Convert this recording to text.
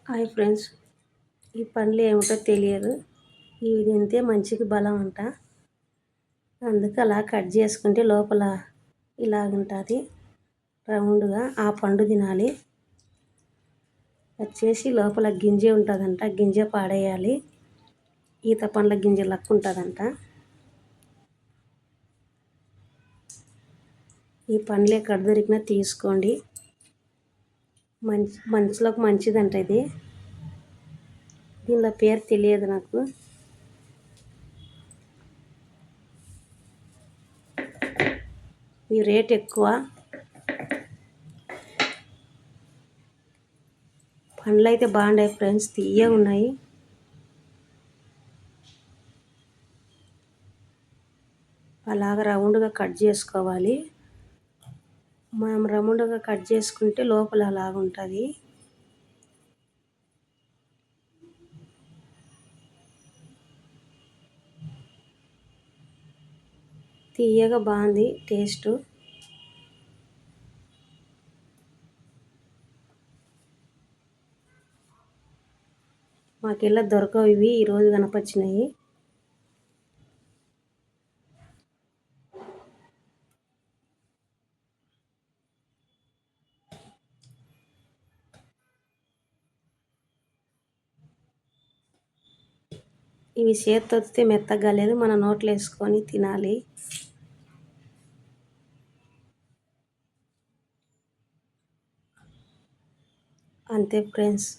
Hi friends, ఈ పండ్లు ఏమిటో తెలియదు. ఇవి తింటే మంచికి బలం అంట. అందుకు అలా కట్ చేసుకుంటే లోపల ఇలాగుంటుంది రౌండ్గా. ఆ పండు తినాలి. వచ్చేసి లోపల గింజ ఉంటుందంట, గింజ పాడేయాలి. ఈత పండ్ల గింజ లెక్క ఉంటుందంట. ఈ పండ్లు ఎక్కడ దొరికినా తీసుకోండి. మనుషులకు మంచిదంట ఇది. దీనిలో పేరు తెలియదు నాకు. ఈ రేట్ ఎక్కువ. పండ్లు అయితే బాగున్నాయి ఫ్రెండ్స్, తీయగా ఉన్నాయి. అలాగ రౌండ్గా కట్ చేసుకోవాలి. మనం రౌండ్గా కట్ చేసుకుంటే లోపల అలాగ ఉంటుంది. తీయగా బాగుంది టేస్ట్. మాకెళ్ళ దొరకవు ఇవి, ఈరోజు కనపచ్చినాయి. ఇవి చేతితో వస్తే మెత్తగా లేదు, మన నోట్లో వేసుకొని తినాలి. అంతే ఫ్రెండ్స్.